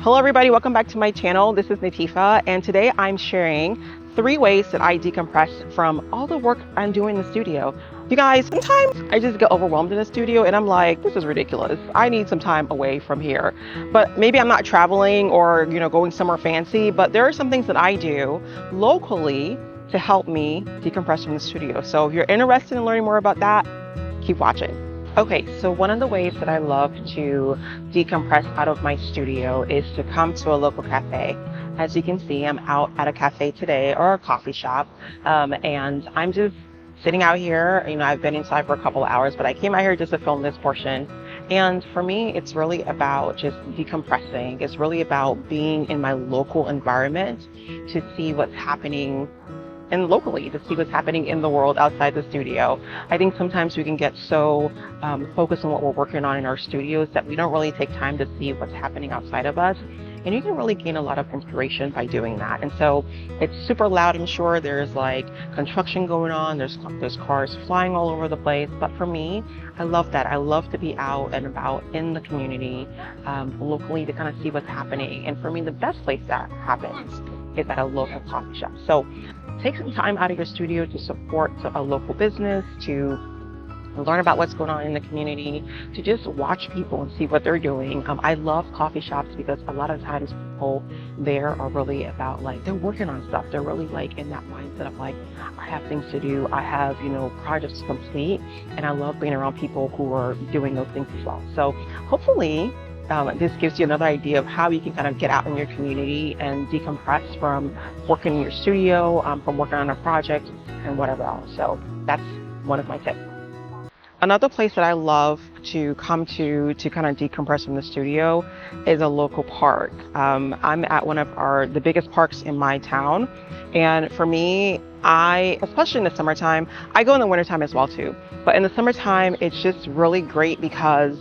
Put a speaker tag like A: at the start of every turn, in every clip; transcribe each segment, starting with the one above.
A: Hello everybody, welcome back to my channel. This is Natifa, and today I'm sharing 3 ways that I decompress from all the work I'm doing in the studio. You guys, sometimes I just get overwhelmed in the studio and I'm like, this is ridiculous. I need some time away from here. But maybe I'm not traveling or, going somewhere fancy, but there are some things that I do locally to help me decompress from the studio. So if you're interested in learning more about that, keep watching. Okay, so one of the ways that I love to decompress out of my studio is to come to a local cafe. As you can see, I'm out at a cafe today, or a coffee shop, and I'm just sitting out here. I've been inside for a couple of hours, but I came out here just to film this portion. And for me, it's really about just decompressing. It's really about being in my local environment to see what's happening and locally, to see what's happening in the world outside the studio. I think sometimes we can get so focused on what we're working on in our studios that we don't really take time to see what's happening outside of us. And you can really gain a lot of inspiration by doing that. And so it's super loud, I'm sure. There's like construction going on, there's cars flying all over the place. But for me, I love that. I love to be out and about in the community, locally, to kind of see what's happening. And for me, the best place that happens is at a local coffee shop. So take some time out of your studio to support a local business, to learn about what's going on in the community, to just watch people and see what they're doing. I love coffee shops because a lot of times people there are really about they're working on stuff. They're really in that mindset of I have things to do. I have, projects to complete. And I love being around people who are doing those things as well. So hopefully, this gives you another idea of how you can kind of get out in your community and decompress from working in your studio, from working on a project and whatever else. So that's one of my tips. Another place that I love to come to kind of decompress from the studio is a local park. I'm at one of the biggest parks in my town. And for me, especially in the summertime, I go in the wintertime as well too. But in the summertime, it's just really great because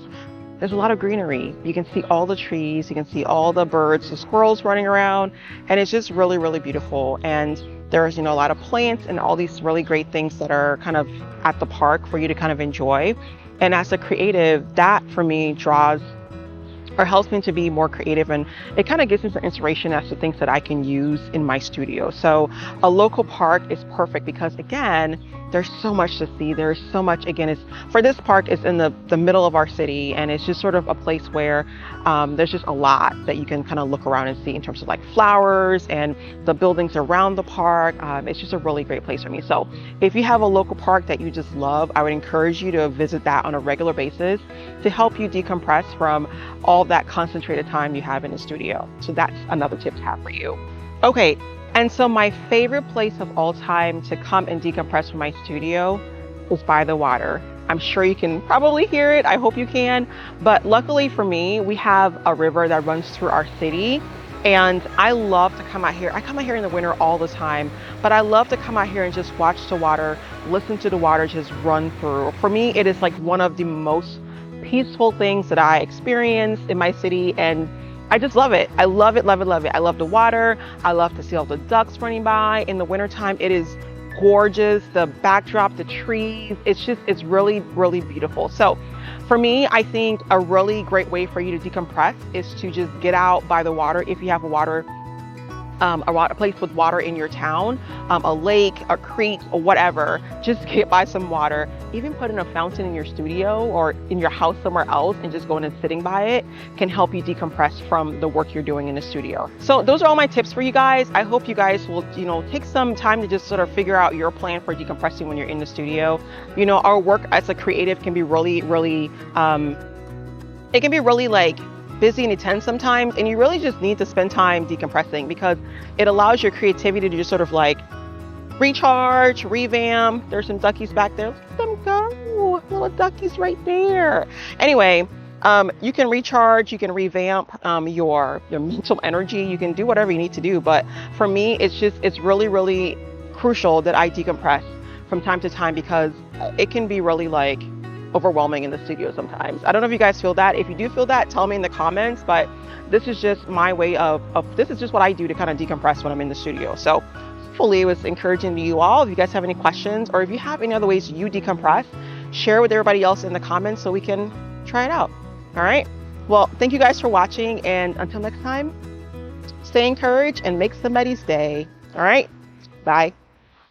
A: there's a lot of greenery. You can see all the trees, you can see all the birds, the squirrels running around, and it's just really, really beautiful. And there's, a lot of plants and all these really great things that are kind of at the park for you to kind of enjoy. And as a creative, that for me draws or helps me to be more creative, and it kind of gives me some inspiration as to things that I can use in my studio. So a local park is perfect because, again, there's so much to see. There's so much, again, for this park, it's in the middle of our city, and it's just sort of a place where there's just a lot that you can kind of look around and see in terms of flowers and the buildings around the park. It's just a really great place for me. So if you have a local park that you just love, I would encourage you to visit that on a regular basis to help you decompress from all that concentrated time you have in the studio. So that's another tip to have for you. Okay, and so my favorite place of all time to come and decompress from my studio is by the water. I'm sure you can probably hear it. I hope you can. But luckily for me, we have a river that runs through our city. And I love to come out here. I come out here in the winter all the time, but I love to come out here and just watch the water, listen to the water just run through. For me, it is one of the most peaceful things that I experience in my city, and I just love it. I love it, love it, love it. I love the water. I love to see all the ducks running by. In the wintertime, it is gorgeous. The backdrop, the trees, it's really, really beautiful. So for me, I think a really great way for you to decompress is to just get out by the water. If you have a place with water in your town, a lake, a creek, or whatever, just get by some water. Even put in a fountain in your studio or in your house somewhere else and just going and sitting by it can help you decompress from the work you're doing in the studio. So those are all my tips for you guys. I hope you guys will, take some time to just sort of figure out your plan for decompressing when you're in the studio. Our work as a creative can be really, really, it can be really busy and intense sometimes, and you really just need to spend time decompressing because it allows your creativity to just sort of recharge, revamp. There's some duckies back there. Let them go. Little duckies right there. Anyway, you can recharge, you can revamp your mental energy. You can do whatever you need to do. But for me, it's really, really crucial that I decompress from time to time because it can be really overwhelming in the studio sometimes. I don't know if you guys feel that. If you do feel that, tell me in the comments, but this is just my way of this is just what I do to kind of decompress when I'm in the studio. So hopefully it was encouraging to you all. If you guys have any questions or if you have any other ways you decompress, share with everybody else in the comments so we can try it out. All right. Well, thank you guys for watching, and until next time, stay encouraged and make somebody's day. All right, bye.